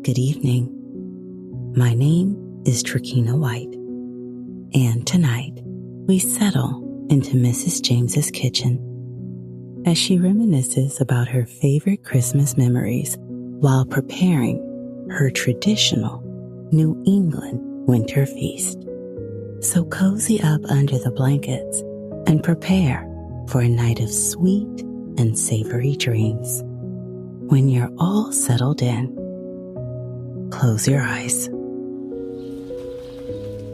Good evening. My name is Trakina White, and tonight we settle into Mrs. James's kitchen as she reminisces about her favorite Christmas memories while preparing her traditional New England winter feast. So cozy up under the blankets and prepare for a night of sweet and savory dreams. When you're all settled in, close your eyes.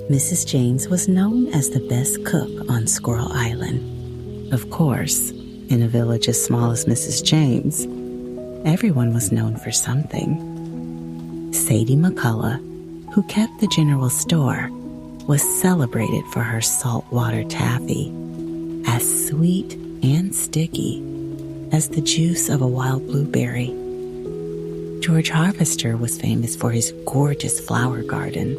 Mrs. James was known as the best cook on Squirrel Island. Of course, in a village as small as Mrs. James, everyone was known for something. Sadie McCullough, who kept the general store, was celebrated for her saltwater taffy, as sweet and sticky as the juice of a wild blueberry. George Harvester was famous for his gorgeous flower garden,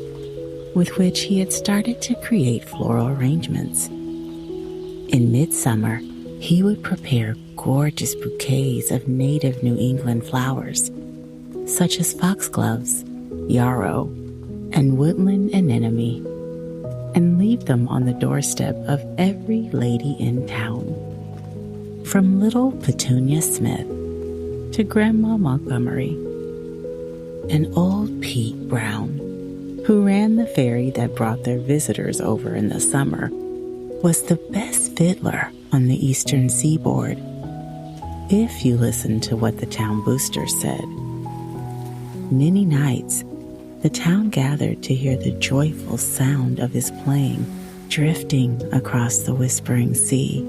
with which he had started to create floral arrangements. In midsummer, he would prepare gorgeous bouquets of native New England flowers, such as foxgloves, yarrow, and woodland anemone, and leave them on the doorstep of every lady in town. From little Petunia Smith to Grandma Montgomery, and old Pete Brown, who ran the ferry that brought their visitors over in the summer, was the best fiddler on the eastern seaboard, if you listen to what the town boosters said. Many nights, the town gathered to hear the joyful sound of his playing drifting across the whispering sea,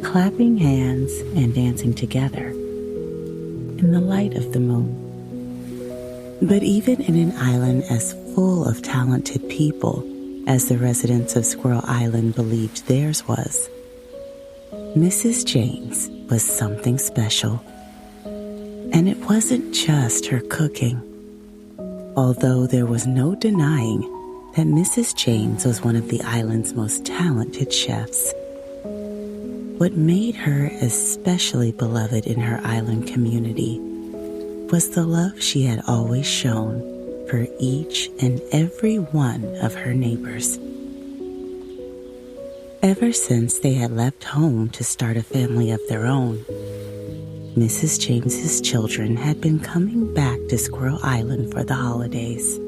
clapping hands and dancing together in the light of the moon. But even in an island as full of talented people as the residents of Squirrel Island believed theirs was, Mrs. James was something special. And it wasn't just her cooking, although there was no denying that Mrs. James was one of the island's most talented chefs. What made her especially beloved in her island community was the love she had always shown for each and every one of her neighbors. Ever since they had left home to start a family of their own, Mrs. James's children had been coming back to Squirrel Island for the holidays.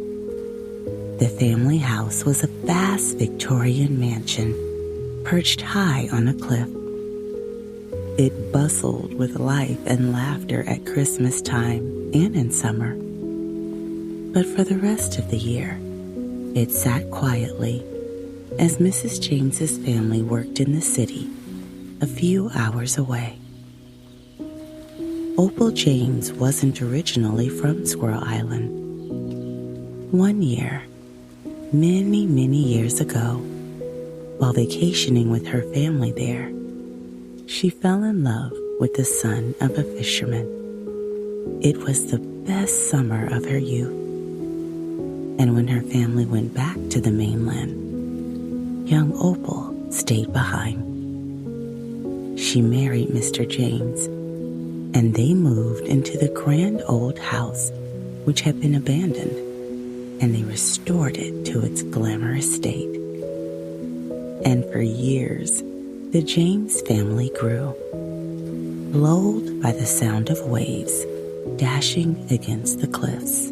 The family house was a vast Victorian mansion perched high on a cliff. It bustled with life and laughter at Christmas time and in summer. But for the rest of the year, it sat quietly as Mrs. James's family worked in the city a few hours away. Opal James wasn't originally from Squirrel Island. One year, many, many years ago, while vacationing with her family there, she fell in love with the son of a fisherman. It was the best summer of her youth. And when her family went back to the mainland, young Opal stayed behind. She married Mr. James, and they moved into the grand old house which had been abandoned, and they restored it to its glamorous state. And for years, the James family grew, lulled by the sound of waves dashing against the cliffs.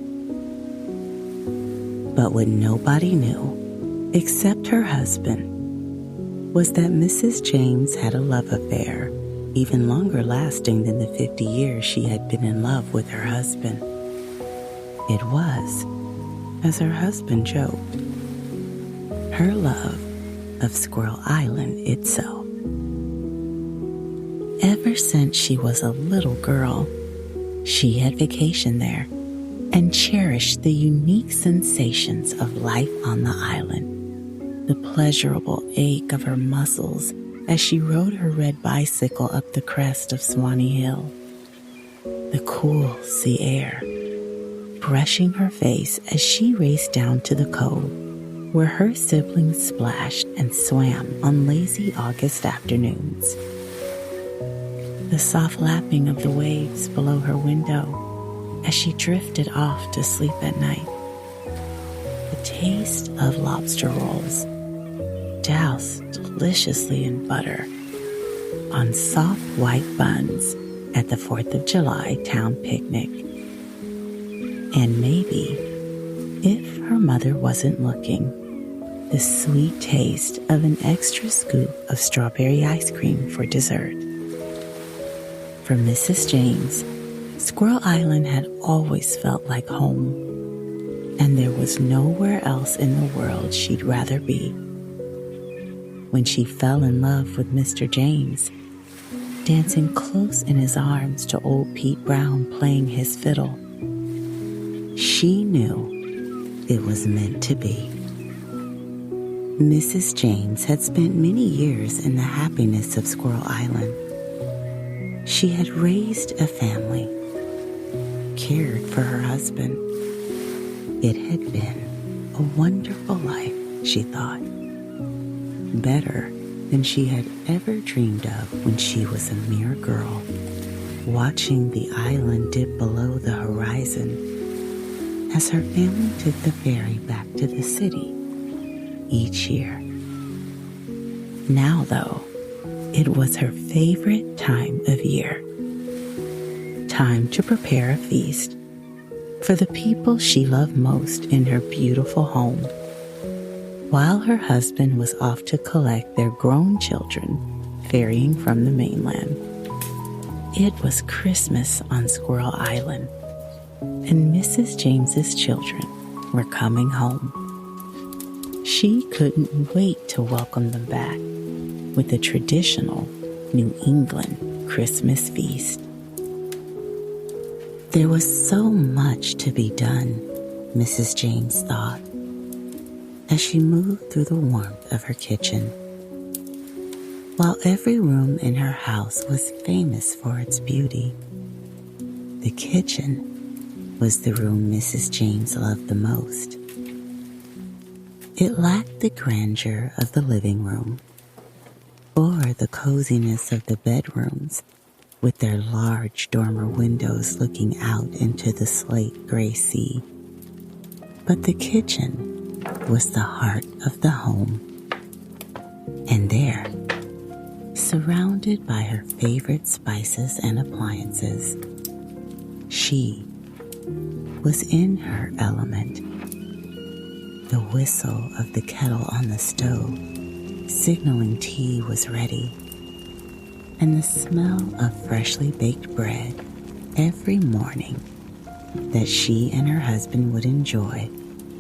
But what nobody knew, except her husband, was that Mrs. James had a love affair even longer lasting than the 50 years she had been in love with her husband. It was, as her husband joked, her love of Squirrel Island itself. Ever since she was a little girl, she had vacationed there and cherished the unique sensations of life on the island, the pleasurable ache of her muscles as she rode her red bicycle up the crest of Swanee Hill, the cool sea air brushing her face as she raced down to the cove where her siblings splashed and swam on lazy August afternoons. The soft lapping of the waves below her window as she drifted off to sleep at night. The taste of lobster rolls, doused deliciously in butter, on soft white buns at the 4th of July town picnic. And maybe, if her mother wasn't looking, the sweet taste of an extra scoop of strawberry ice cream for dessert. For Mrs. James, Squirrel Island had always felt like home, and there was nowhere else in the world she'd rather be. When she fell in love with Mr. James, dancing close in his arms to old Pete Brown playing his fiddle, she knew it was meant to be. Mrs. James had spent many years in the happiness of Squirrel Island. She had raised a family, cared for her husband. It had been a wonderful life, she thought. Better than she had ever dreamed of when she was a mere girl, watching the island dip below the horizon as her family took the ferry back to the city each year. Now, though, it was her favorite time of year. Time to prepare a feast for the people she loved most in her beautiful home, while her husband was off to collect their grown children ferrying from the mainland. It was Christmas on Squirrel Island, and Mrs. James's children were coming home. She couldn't wait to welcome them back with the traditional New England Christmas feast. There was so much to be done, Mrs. James thought, as she moved through the warmth of her kitchen. While every room in her house was famous for its beauty, the kitchen was the room Mrs. James loved the most. It lacked the grandeur of the living room, or the coziness of the bedrooms with their large dormer windows looking out into the slate gray sea. But the kitchen was the heart of the home. And there, surrounded by her favorite spices and appliances, she was in her element. The whistle of the kettle on the stove, signaling tea was ready, and the smell of freshly baked bread every morning that she and her husband would enjoy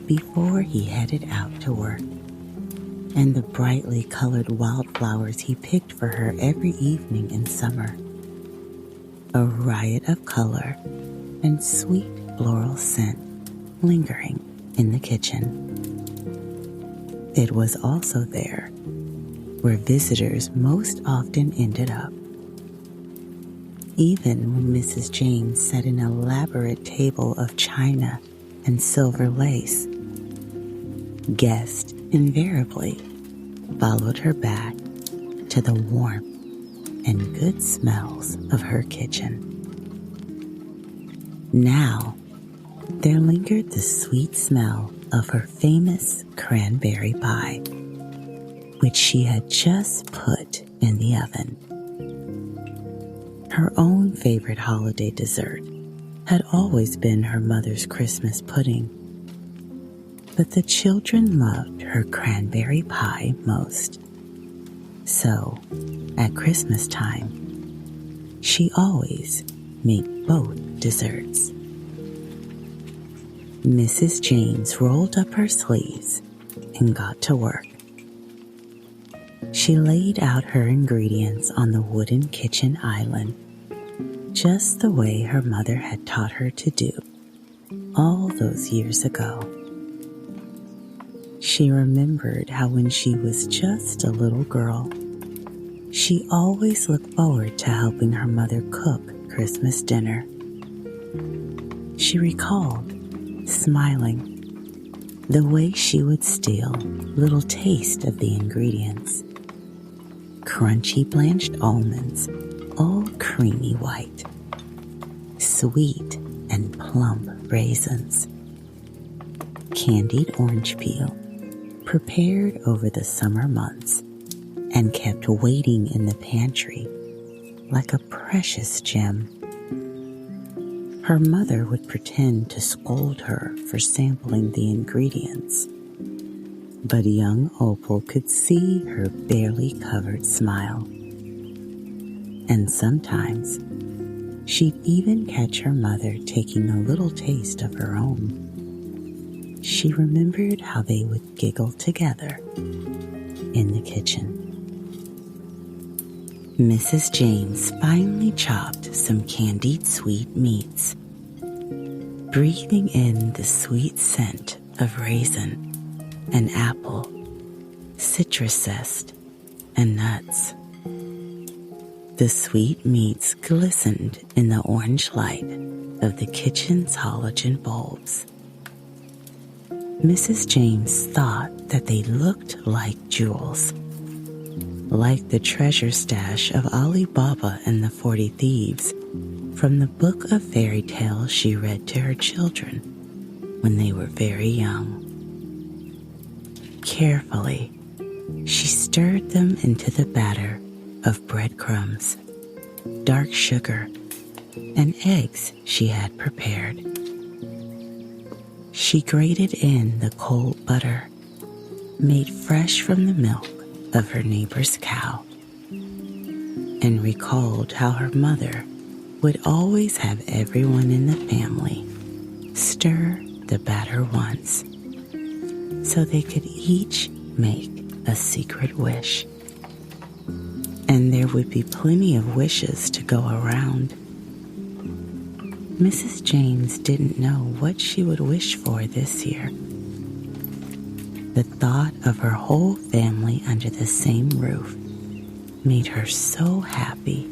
before he headed out to work, and the brightly colored wildflowers he picked for her every evening in summer. A riot of color and sweet floral scent lingering in the kitchen. It was also there where visitors most often ended up. Even when Mrs. James set an elaborate table of china and silver lace, guests invariably followed her back to the warmth and good smells of her kitchen. Now, there lingered the sweet smell of her famous cranberry pie, which she had just put in the oven. Her own favorite holiday dessert had always been her mother's Christmas pudding, but the children loved her cranberry pie most. So, at Christmas time, she always made both desserts. Mrs. James rolled up her sleeves and got to work. She laid out her ingredients on the wooden kitchen island, just the way her mother had taught her to do all those years ago. She remembered how when she was just a little girl, she always looked forward to helping her mother cook Christmas dinner. She recalled, smiling, the way she would steal little taste of the ingredients. Crunchy blanched almonds, all creamy white, sweet and plump raisins, candied orange peel, prepared over the summer months and kept waiting in the pantry like a precious gem. Her mother would pretend to scold her for sampling the ingredients, but young Opal could see her barely covered smile. And sometimes she'd even catch her mother taking a little taste of her own. She remembered how they would giggle together in the kitchen. Mrs. James finally chopped some candied sweet meats, breathing in the sweet scent of raisin and apple, citrus zest, and nuts. The sweet meats glistened in the orange light of the kitchen's halogen bulbs. Mrs. James thought that they looked like jewels, like the treasure stash of Ali Baba and the 40 Thieves from the book of fairy tales she read to her children when they were very young. Carefully, she stirred them into the batter of breadcrumbs, dark sugar, and eggs she had prepared. She grated in the cold butter, made fresh from the milk of her neighbor's cow, and recalled how her mother would always have everyone in the family stir the batter once so they could each make a secret wish. And there would be plenty of wishes to go around. Mrs. James didn't know what she would wish for this year. The thought of her whole family under the same roof made her so happy.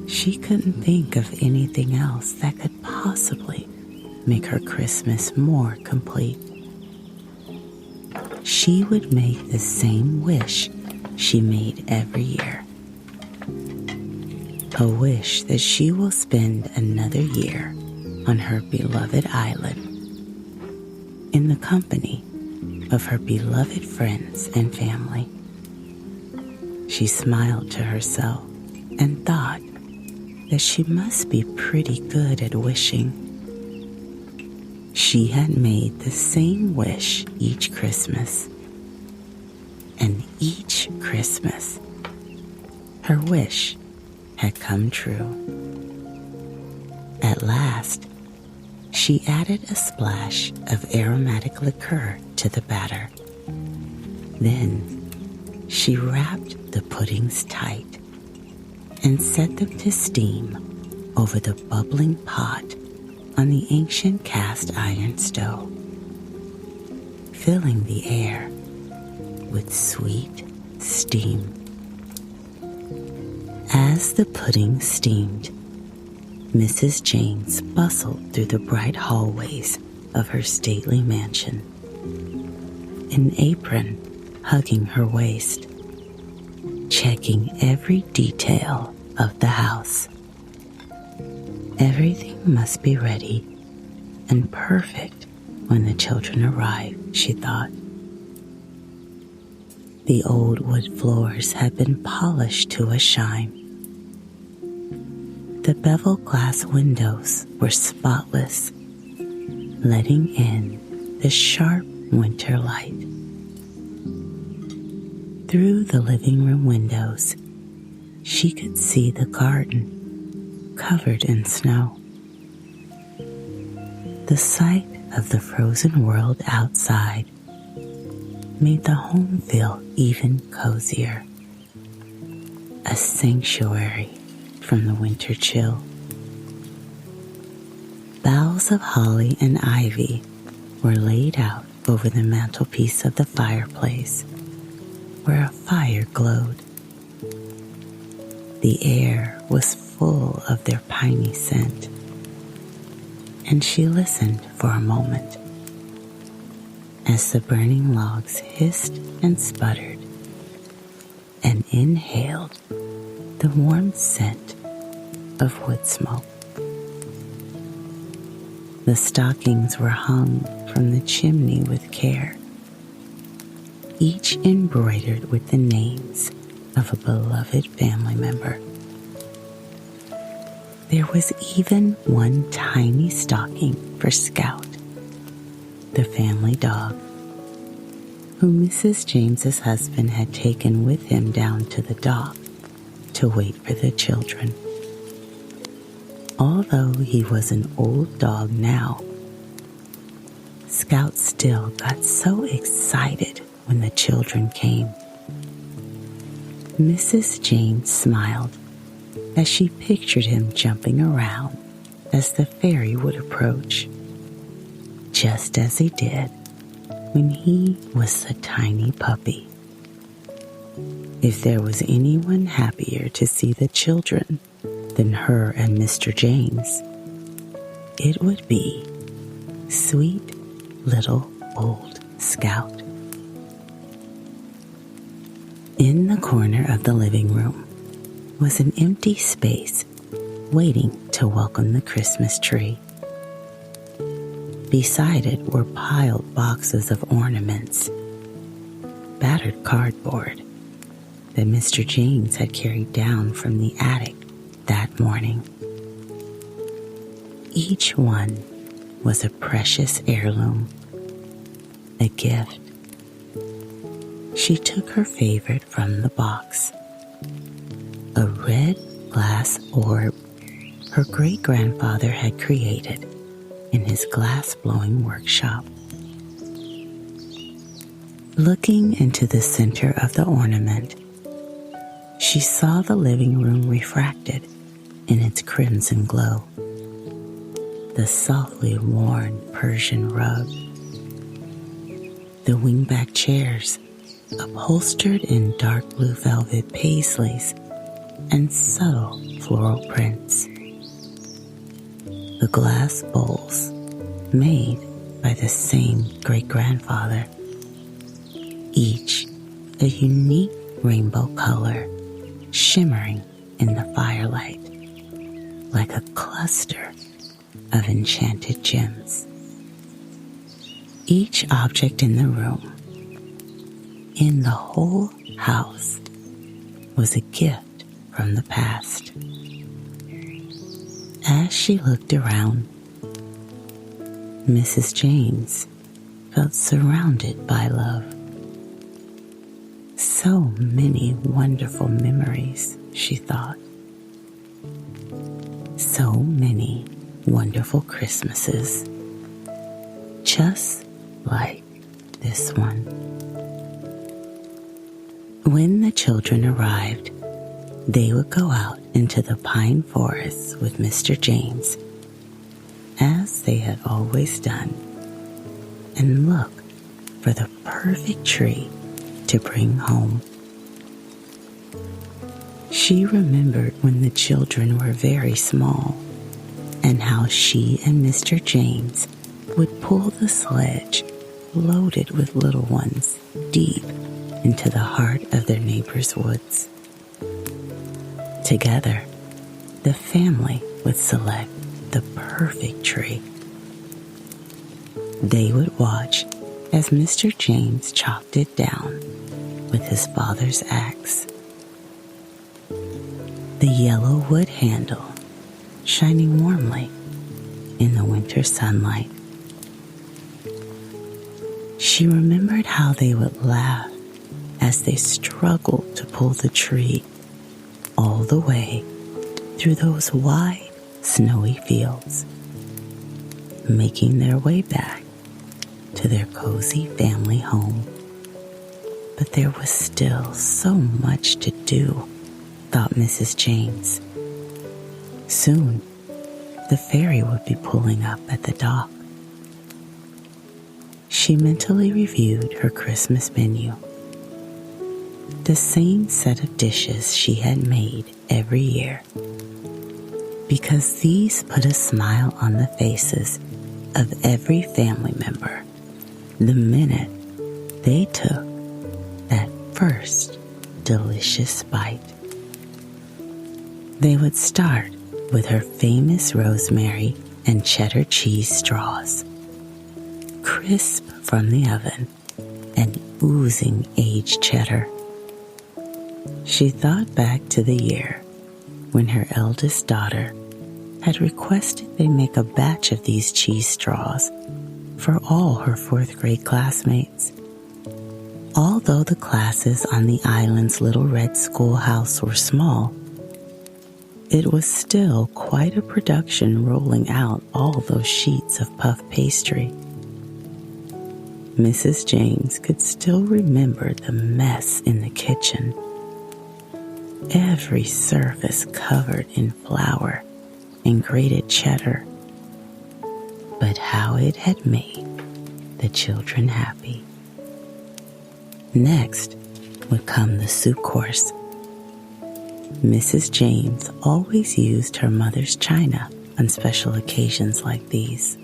She couldn't think of anything else that could possibly make her Christmas more complete. She would make the same wish she made every year. A wish that she will spend another year on her beloved island, in the company of her beloved friends and family. She smiled to herself and thought that she must be pretty good at wishing. She had made the same wish each Christmas, and each Christmas, her wish had come true. At last, she added a splash of aromatic liqueur to the batter. Then she wrapped the puddings tight and set them to steam over the bubbling pot on the ancient cast iron stove, filling the air with sweet steam. As the pudding steamed, Mrs. James bustled through the bright hallways of her stately mansion, an apron hugging her waist, checking every detail of the house. Everything must be ready and perfect when the children arrive, she thought. The old wood floors had been polished to a shine. The beveled glass windows were spotless, letting in the sharp winter light. Through the living room windows, she could see the garden covered in snow. The sight of the frozen world outside made the home feel even cozier, a sanctuary from the winter chill. Boughs of holly and ivy were laid out over the mantelpiece of the fireplace, where a fire glowed. The air was full of their piney scent, and she listened for a moment as the burning logs hissed and sputtered, and inhaled the warm scent of wood smoke. The stockings were hung from the chimney with care, each embroidered with the names of a beloved family member. There was even one tiny stocking for Scout, the family dog, who Mrs. James's husband had taken with him down to the dock to wait for the children. Although he was an old dog now, Scout still got so excited when the children came. Mrs. James smiled as she pictured him jumping around as the fairy would approach, just as he did when he was a tiny puppy. If there was anyone happier to see the children than her and Mr. James, it would be sweet little old Scout. In the corner of the living room was an empty space waiting to welcome the Christmas tree. Beside it were piled boxes of ornaments, battered cardboard that Mr. James had carried down from the attic that morning. Each one was a precious heirloom, a gift. She took her favorite from the box, a red glass orb her great-grandfather had created in his glass-blowing workshop. Looking into the center of the ornament, she saw the living room refracted in its crimson glow. The softly worn Persian rug, the wingback chairs upholstered in dark blue velvet paisleys and subtle floral prints, the glass bowls made by the same great-grandfather, each a unique rainbow color shimmering in the firelight like a cluster of enchanted gems. Each object in the room, in the whole house, was a gift from the past. As she looked around, Mrs. James felt surrounded by love. So many wonderful memories, she thought. So many wonderful Christmases, just like this one. When the children arrived, they would go out into the pine forests with Mr. James, as they had always done, and look for the perfect tree to bring home. She remembered when the children were very small and how she and Mr. James would pull the sledge loaded with little ones deep into the heart of their neighbor's woods. Together, the family would select the perfect tree. They would watch as Mr. James chopped it down with his father's axe. The yellow wood handle shining warmly in the winter sunlight. She remembered how they would laugh as they struggled to pull the tree all the way through those wide, snowy fields, making their way back to their cozy family home. But there was still so much to do, thought Mrs. James. Soon, the ferry would be pulling up at the dock. She mentally reviewed her Christmas menu. The same set of dishes she had made every year, because these put a smile on the faces of every family member the minute they took that first delicious bite. They would start with her famous rosemary and cheddar cheese straws, crisp from the oven and oozing aged cheddar. She thought back to the year when her eldest daughter had requested they make a batch of these cheese straws for all her fourth grade classmates. Although the classes on the island's little red schoolhouse were small, it was still quite a production rolling out all those sheets of puff pastry. Mrs. James could still remember the mess in the kitchen. Every surface covered in flour and grated cheddar. But how it had made the children happy. Next would come the soup course. Mrs. James always used her mother's china on special occasions like these.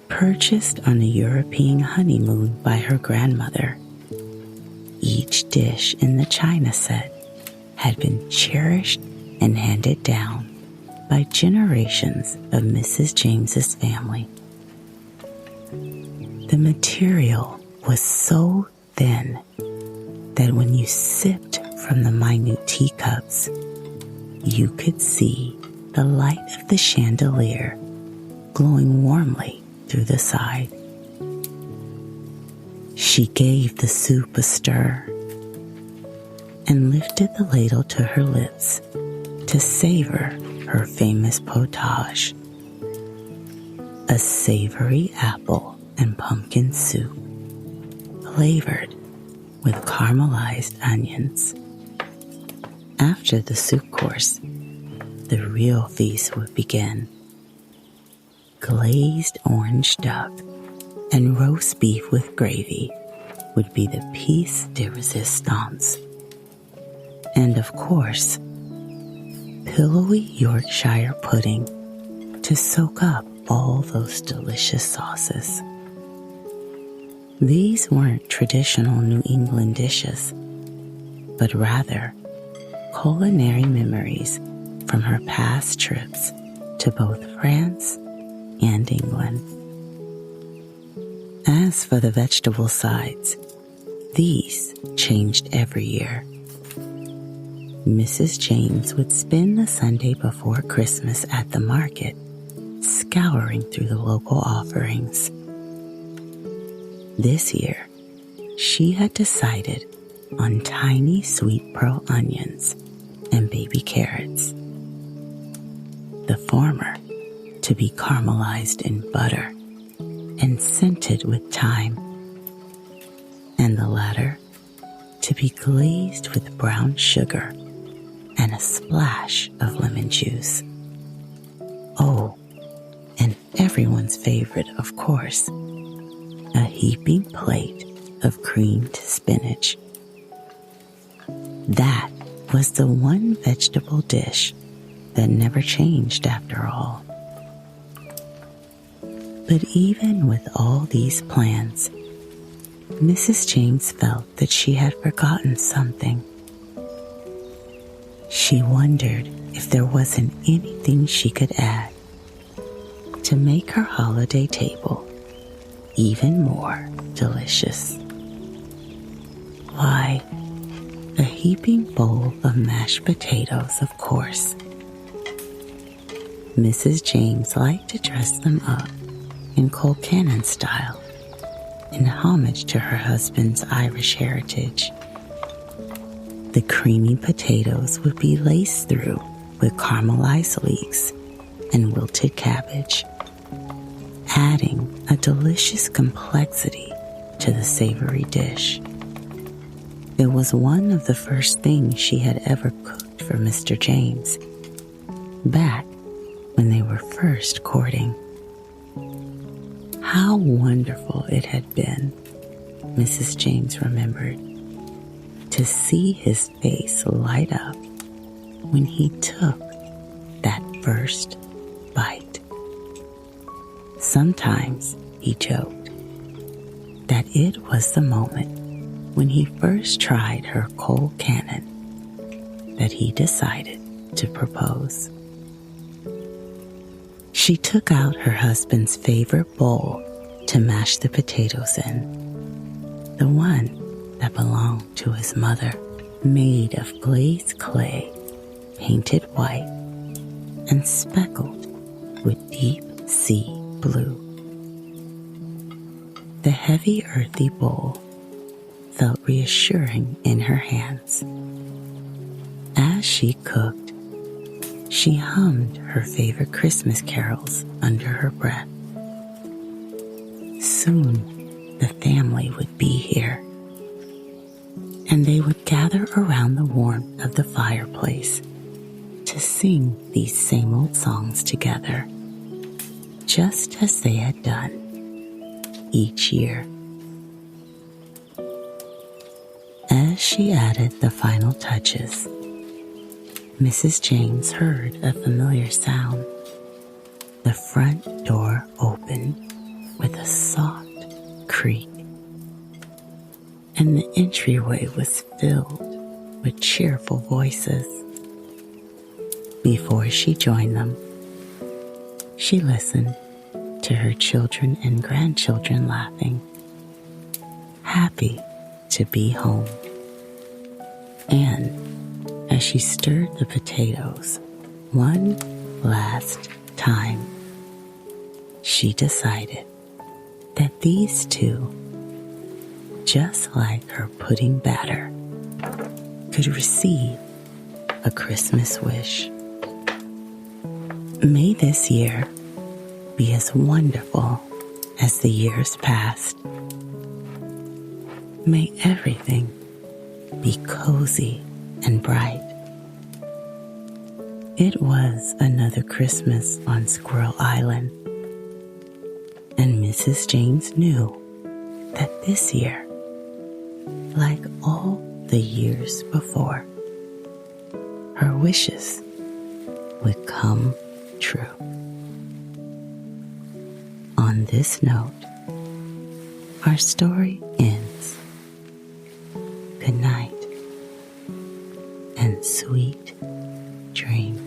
Purchased on a European honeymoon by her grandmother, each dish in the china set had been cherished and handed down by generations of Mrs. James's family. The material was so thin that when you sipped from the minute teacups, you could see the light of the chandelier glowing warmly through the side. She gave the soup a stir and lifted the ladle to her lips to savor her famous potage, a savory apple and pumpkin soup flavored with caramelized onions. After the soup course, the real feast would begin. Glazed orange duck and roast beef with gravy would be the piece de resistance. And of course, pillowy Yorkshire pudding to soak up all those delicious sauces. These weren't traditional New England dishes, but rather culinary memories from her past trips to both France and England. As for the vegetable sides, these changed every year. Mrs. James would spend the Sunday before Christmas at the market, scouring through the local offerings. This year, she had decided on tiny sweet pearl onions and baby carrots. The former to be caramelized in butter and scented with thyme, and the latter to be glazed with brown sugar and a splash of lemon juice. Oh, and everyone's favorite, of course, a heaping plate of creamed spinach. That was the one vegetable dish that never changed after all. But even with all these plans, Mrs. James felt that she had forgotten something. She wondered if there wasn't anything she could add to make her holiday table even more delicious. Why, a heaping bowl of mashed potatoes, of course. Mrs. James liked to dress them up in Colcannon style, in homage to her husband's Irish heritage. The creamy potatoes would be laced through with caramelized leeks and wilted cabbage, adding a delicious complexity to the savory dish. It was one of the first things she had ever cooked for Mr. James, back when they were first courting. How wonderful it had been, Mrs. James remembered, to see his face light up when he took that first bite. Sometimes, he joked, that it was the moment when he first tried her Colcannon that he decided to propose. She took out her husband's favorite bowl to mash the potatoes in, the one that belonged to his mother, made of glazed clay, painted white, and speckled with deep sea blue. The heavy earthy bowl felt reassuring in her hands. As she cooked, she hummed her favorite Christmas carols under her breath. Soon the family would be here, and they would gather around the warmth of the fireplace to sing these same old songs together, just as they had done each year. As she added the final touches, Mrs. James heard a familiar sound. The front door opened with a soft creak, and the entryway was filled with cheerful voices. Before she joined them, she listened to her children and grandchildren laughing, happy to be home. And as she stirred the potatoes one last time, she decided that these two, just like her pudding batter, could receive a Christmas wish. May this year be as wonderful as the years past. May everything be cozy and bright. It was another Christmas on Squirrel Island, and Mrs. James knew that this year, like all the years before, her wishes would come true. On this note, our story ends. Good night and sweet dreams.